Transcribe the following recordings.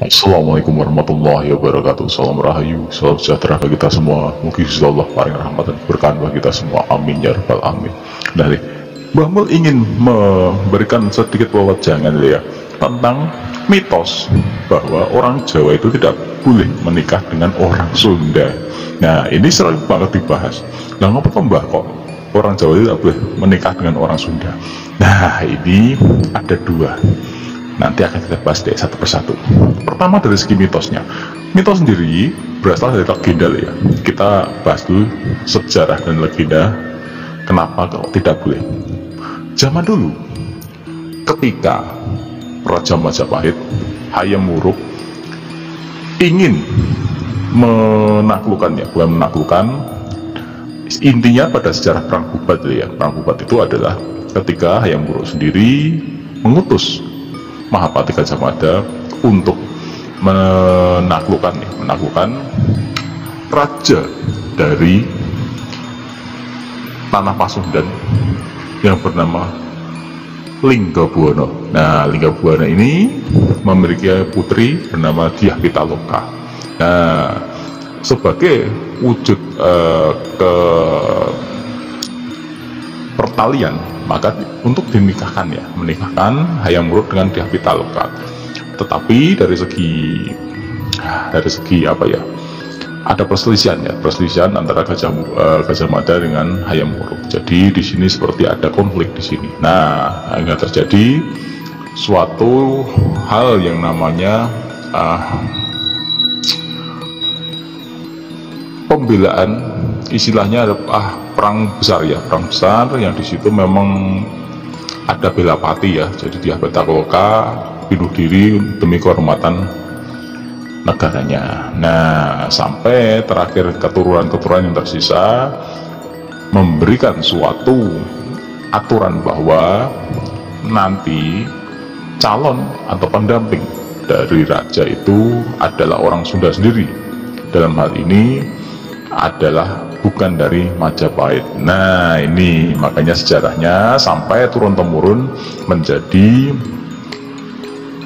Assalamualaikum warahmatullahi wabarakatuh. Salam rahayu, salam sejahtera bagi kita semua. Mugi Gusti Allah paring rahmat dan keberkahan bagi kita semua. Amin ya rabbal alamin. Nah, Mbah Mul ingin memberikan sedikit wawajangan ya tentang mitos bahwa orang Jawa itu tidak boleh menikah dengan orang Sunda. Nah, ini sering banget dibahas. Nah, ngapa Mbah kok orang Jawa tidak boleh menikah dengan orang Sunda? Nah, ini ada dua. Nanti akan kita bahas deh satu persatu. Pertama dari segi mitosnya. Mitos sendiri berasal dari legenda ya. Kita bahas dulu sejarah dan legenda kenapa kok tidak boleh. Zaman dulu ketika Raja Majapahit Hayam Wuruk ingin menaklukkan ya, bukan menaklukkan, intinya pada sejarah perang Bubat ya. Perang Bubat itu adalah ketika Hayam Wuruk sendiri mengutus Mahapati Gajah Mada untuk menaklukkan raja dari tanah Pasundan yang bernama Linggabuana. Nah, Linggabuana ini memiliki putri bernama Dyah Pitaloka. Nah, sebagai wujud ke pertalian, maka untuk menikahkan Hayam Wuruk dengan Dyah Pitaloka. Tetapi dari segi apa ya, ada perselisihan antara Gajah Mada dengan Hayam Wuruk. Jadi di sini seperti ada konflik di sini. Nah, hingga terjadi suatu hal yang namanya pembelaan, istilahnya ada perang besar yang di situ memang ada bela pati ya. Jadi Dyah Pitaloka bunuh diri demi kehormatan negaranya. Nah, sampai terakhir keturunan yang tersisa memberikan suatu aturan bahwa nanti calon atau pendamping dari raja itu adalah orang Sunda sendiri. Dalam hal ini adalah bukan dari Majapahit. Nah, ini makanya sejarahnya sampai turun-temurun menjadi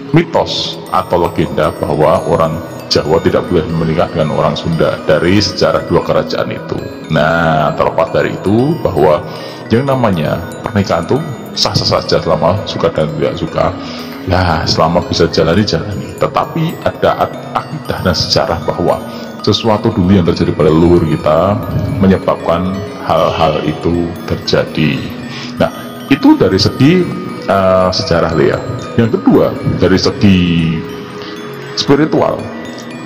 mitos atau legenda bahwa orang Jawa tidak boleh menikah dengan orang Sunda dari sejarah dua kerajaan itu. Nah, terlepas dari itu bahwa yang namanya pernikahan itu sah-sah saja selama suka dan tidak suka. Ya, selama bisa jalani. Tetapi ada akidah dan sejarah bahwa sesuatu dulu yang terjadi pada leluhur kita menyebabkan hal-hal itu terjadi. Nah, itu dari segi sejarah ya. Yang kedua, dari segi spiritual,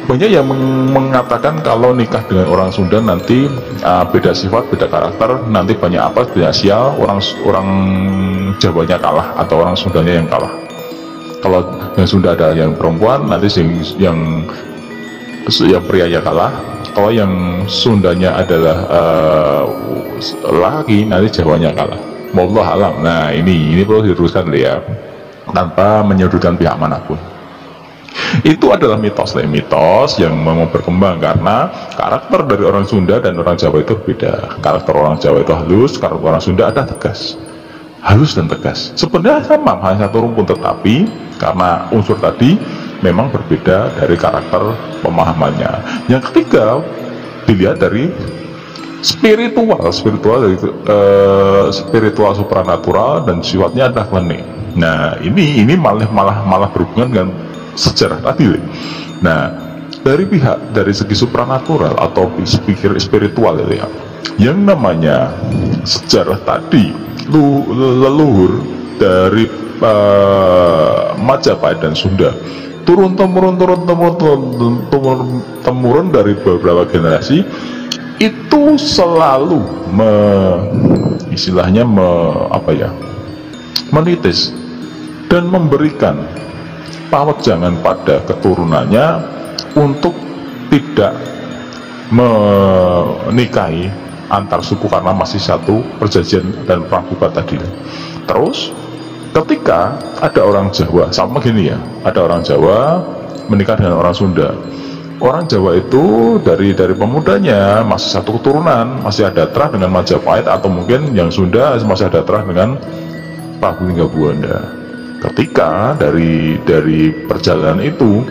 banyak yang mengatakan kalau nikah dengan orang Sunda nanti beda sifat, beda karakter, nanti banyak sial, orang Jawanya kalah atau orang Sundanya yang kalah. Kalau yang Sunda ada yang perempuan, nanti yang prianya kalah. Kalau yang Sundanya adalah laki, nanti Jawanya kalah. Wallah alam. Nah, ini perlu diluruskan ya, tanpa menyudutkan pihak manapun. Itu adalah mitos yang memang berkembang karena karakter dari orang Sunda dan orang Jawa itu berbeda. Karakter orang Jawa itu halus, karakter orang Sunda ada tegas. Halus dan tegas. Sebenarnya sama, hanya satu rumpun, tetapi karena unsur tadi memang berbeda dari karakter pemahamannya. Yang ketiga, dilihat dari spiritual supranatural dan sifatnya adalah klenik. Nah, ini malah berhubungan dengan sejarah tadi. Nah, dari segi supranatural atau spiritual ya, yang namanya sejarah tadi leluhur dari Majapahit dan Sunda turun temurun dari beberapa generasi itu selalu menitis dan memberikan pawejangan pada keturunannya untuk tidak menikahi antar suku karena masih satu perjanjian dan perang Bubat tadi. Terus ketika ada orang Jawa, sama gini ya, ada orang Jawa menikah dengan orang Sunda. Orang Jawa itu dari pemudanya masih satu keturunan, masih ada terah dengan Majapahit, atau mungkin yang Sunda masih ada terah dengan Prabu Linggabuana. Ketika dari perjalanan itu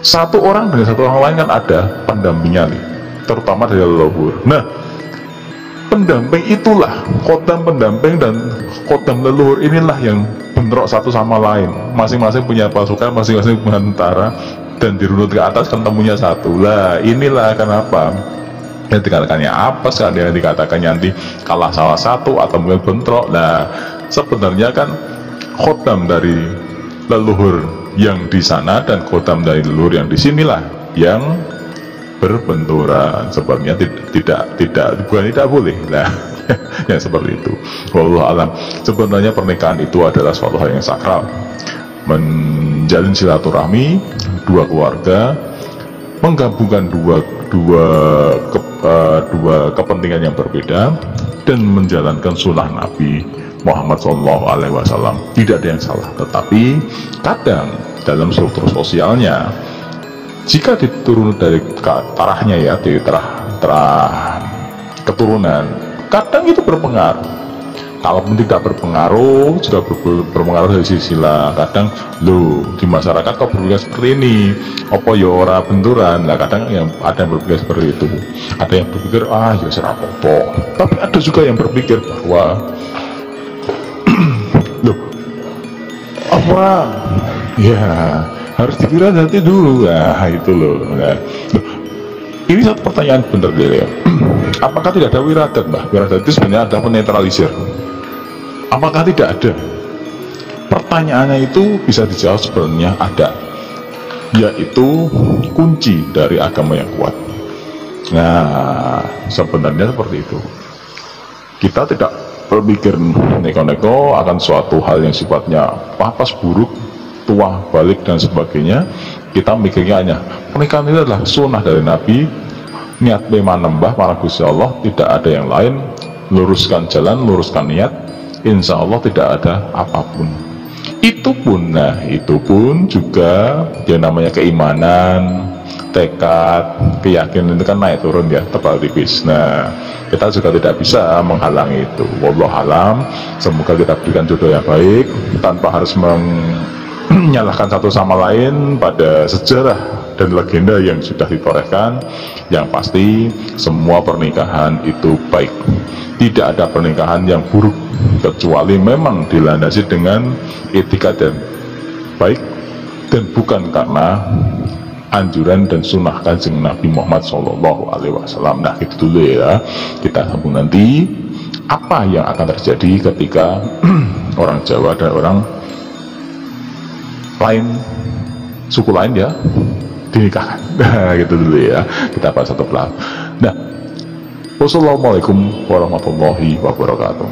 satu orang dengan satu orang lain kan ada pendampingnya nih, terutama dari leluhur. Nah, pendamping itulah, kodam pendamping dan kodam leluhur inilah yang bentrok satu sama lain. Masing-masing punya pasukan, masing-masing punya tentara, dan dirunut ke atas ketemunya satu. Lah inilah kenapa yang dikatakannya apa sekali yang dikatakannya nanti kalah salah satu atau mungkin bentrok. Nah, sebenarnya kan kodam dari leluhur yang di sana dan kodam dari leluhur yang di sinilah yang berbenturan. Sebabnya bukan tidak boleh. Nah, yang seperti itu. Wallahu alam. Sebenarnya pernikahan itu adalah suatu hal yang sakral, menjalin silaturahmi dua keluarga, menggabungkan dua kepentingan yang berbeda dan menjalankan sunnah Nabi Muhammad SAW. Tidak ada yang salah, tetapi kadang dalam struktur sosialnya, jika diturun dari tarahnya ya, dari tarah keturunan, kadang itu berpengaruh. Kalaupun tidak berpengaruh, sudah berpengaruh dari sisilah. Kadang di masyarakat kok berpikir seperti ini, apa ya ora benturan. Nah, kadang yang ada yang berpikir seperti itu, ada yang berpikir ya serapopo. Tapi ada juga yang berpikir bahwa apa ya harus dikira nanti dulu. Nah itu loh. Nah, ini satu pertanyaan bener ya. Apakah tidak ada wiradat, Mbah? Wiradat itu sebenarnya ada penetralisir. Apakah tidak ada? Pertanyaannya itu bisa dijawab sebenarnya ada, yaitu kunci dari agama yang kuat. Nah, sebenarnya seperti itu. Kita tidak berpikir neko-neko akan suatu hal yang sifatnya papas buruk, tua, balik dan sebagainya. Kita mikirnya hanya pernikahan itu adalah sunnah dari Nabi, niat memang nembah para Gusti Allah, tidak ada yang lain. Luruskan jalan, luruskan niat, insya Allah tidak ada apapun. Itu pun juga yang namanya keimanan, tekad, keyakinan itu kan naik turun ya, tebal tipis. Nah, kita juga tidak bisa menghalangi itu. Wallahu alam. Semoga kita berikan jodoh yang baik tanpa harus menyalahkan satu sama lain pada sejarah dan legenda yang sudah ditorehkan. Yang pasti semua pernikahan itu baik. Tidak ada pernikahan yang buruk kecuali memang dilandasi dengan etika dan baik, dan bukan karena anjuran dan sunnah kanjeng Nabi Muhammad SAW. Nah itu dulu ya, kita sambung nanti apa yang akan terjadi ketika orang Jawa dan orang lain, suku lain ya, dinikahkan. Nah gitu dulu ya, kita bahas satu pelan. Nah, wassalamualaikum warahmatullahi wabarakatuh.